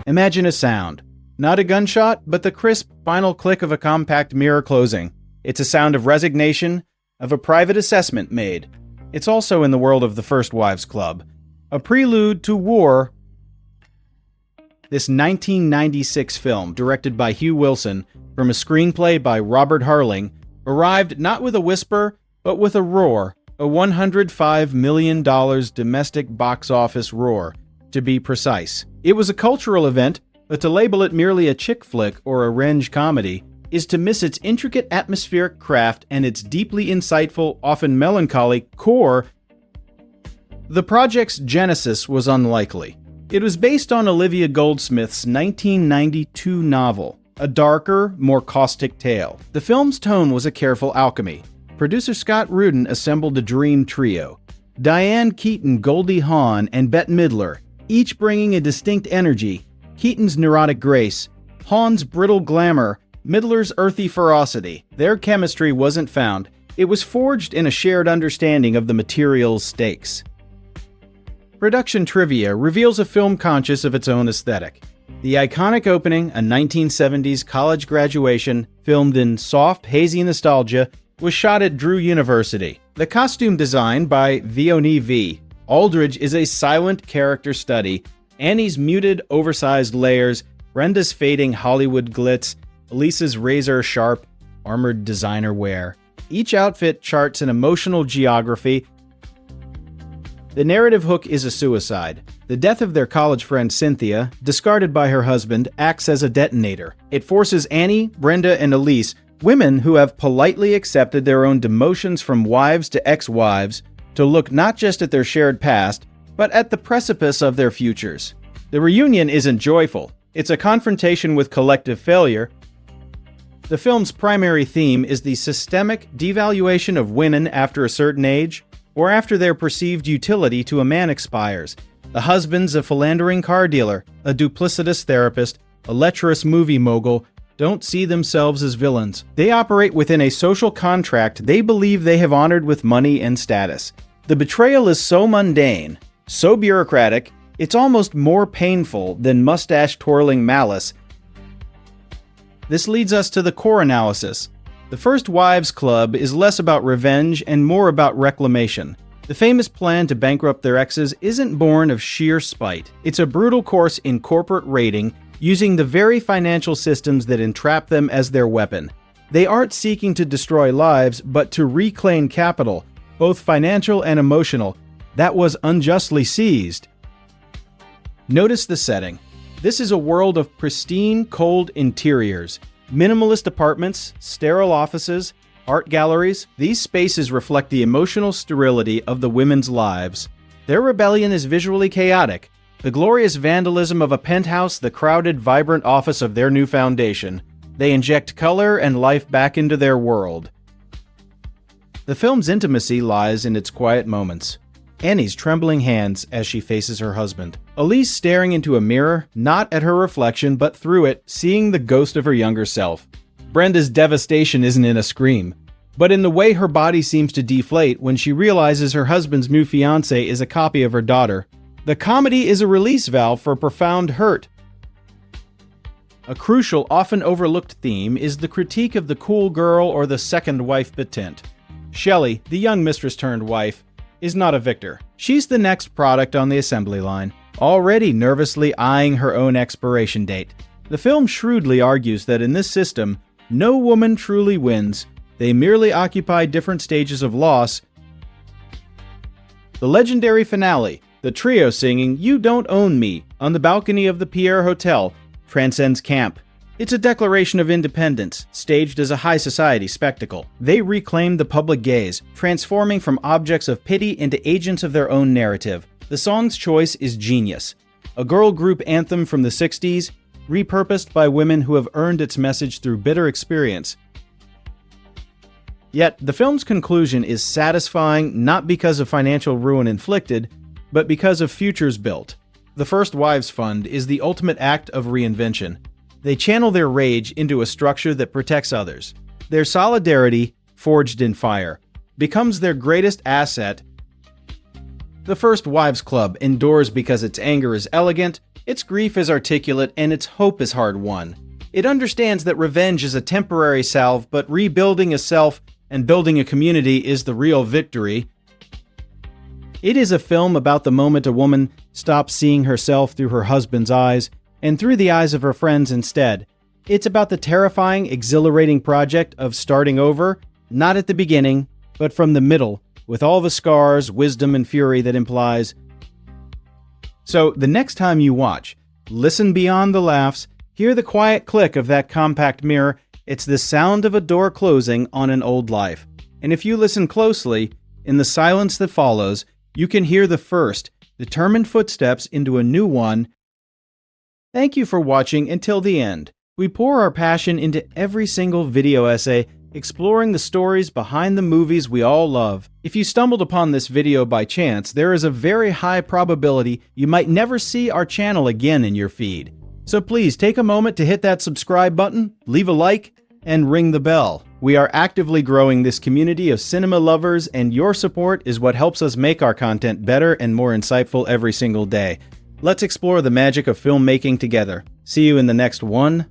Imagine a sound. Not a gunshot, but the crisp final click of a compact mirror closing. It's a sound of resignation, of a private assessment made. It's also in the world of the First Wives Club. A prelude to war. This 1996 film, directed by Hugh Wilson, from a screenplay by Robert Harling, arrived not with a whisper, but with a roar. A $105 million domestic box office roar, to be precise. It was a cultural event, but to label it merely a chick flick or a revenge comedy is to miss its intricate atmospheric craft and its deeply insightful, often melancholy, core. The project's genesis was unlikely. It was based on Olivia Goldsmith's 1992 novel, a darker, more caustic tale. The film's tone was a careful alchemy. Producer Scott Rudin assembled a dream trio. Diane Keaton, Goldie Hawn, and Bette Midler, each bringing a distinct energy. Keaton's neurotic grace, Hawn's brittle glamour, Midler's earthy ferocity. Their chemistry wasn't found. It was forged in a shared understanding of the material's stakes. Production trivia reveals a film conscious of its own aesthetic. The iconic opening, a 1970s college graduation, filmed in soft, hazy nostalgia, was shot at Drew University. The costume design by Vioni V. Aldridge is a silent character study. Annie's muted, oversized layers, Brenda's fading Hollywood glitz, Elisa's razor-sharp, armored designer wear. Each outfit charts an emotional geography. The narrative hook is a suicide. The death of their college friend Cynthia, discarded by her husband, acts as a detonator. It forces Annie, Brenda, and Elise, women who have politely accepted their own demotions from wives to ex-wives, to look not just at their shared past, but at the precipice of their futures. The reunion isn't joyful. It's a confrontation with collective failure. The film's primary theme is the systemic devaluation of women after a certain age, or after their perceived utility to a man expires. The husband's a philandering car dealer, a duplicitous therapist, a lecherous movie mogul, don't see themselves as villains. They operate within a social contract they believe they have honored with money and status. The betrayal is so mundane, so bureaucratic, it's almost more painful than mustache-twirling malice. This leads us to the core analysis. The First Wives Club is less about revenge and more about reclamation. The famous plan to bankrupt their exes isn't born of sheer spite. It's a brutal course in corporate raiding, using the very financial systems that entrap them as their weapon. They aren't seeking to destroy lives, but to reclaim capital, both financial and emotional, that was unjustly seized. Notice the setting. This is a world of pristine, cold interiors. Minimalist apartments, sterile offices, art galleries. These spaces reflect the emotional sterility of the women's lives. Their rebellion is visually chaotic. The glorious vandalism of a penthouse, the crowded, vibrant office of their new foundation. They inject color and life back into their world. The film's intimacy lies in its quiet moments. Annie's trembling hands as she faces her husband. Elise staring into a mirror, not at her reflection, but through it, seeing the ghost of her younger self. Brenda's devastation isn't in a scream, but in the way her body seems to deflate when she realizes her husband's new fiancé is a copy of her daughter. The comedy is a release valve for profound hurt. A crucial, often overlooked theme is the critique of the cool girl or the second wife patent. Shelley, the young mistress-turned-wife, is not a victor. She's the next product on the assembly line, already nervously eyeing her own expiration date. The film shrewdly argues that in this system, no woman truly wins. They merely occupy different stages of loss. The legendary finale, the trio singing "You Don't Own Me" on the balcony of the Pierre Hotel, transcends camp. It's a declaration of independence, staged as a high society spectacle. They reclaim the public gaze, transforming from objects of pity into agents of their own narrative. The song's choice is genius. A girl group anthem from the 60s, repurposed by women who have earned its message through bitter experience. Yet, the film's conclusion is satisfying not because of financial ruin inflicted, but because of futures built. The First Wives Fund is the ultimate act of reinvention. They channel their rage into a structure that protects others. Their solidarity, forged in fire, becomes their greatest asset. The First Wives Club endures because its anger is elegant, its grief is articulate, and its hope is hard-won. It understands that revenge is a temporary salve, but rebuilding a self and building a community is the real victory. It is a film about the moment a woman stops seeing herself through her husband's eyes and through the eyes of her friends instead. It's about the terrifying, exhilarating project of starting over, not at the beginning, but from the middle, with all the scars, wisdom, and fury that implies. So, the next time you watch, listen beyond the laughs, hear the quiet click of that compact mirror. It's the sound of a door closing on an old life. And if you listen closely, in the silence that follows, you can hear the first, determined footsteps into a new one. Thank you for watching until the end. We pour our passion into every single video essay, exploring the stories behind the movies we all love. If you stumbled upon this video by chance, there is a very high probability you might never see our channel again in your feed. So please take a moment to hit that subscribe button, leave a like, and ring the bell. We are actively growing this community of cinema lovers, and your support is what helps us make our content better and more insightful every single day. Let's explore the magic of filmmaking together. See you in the next one.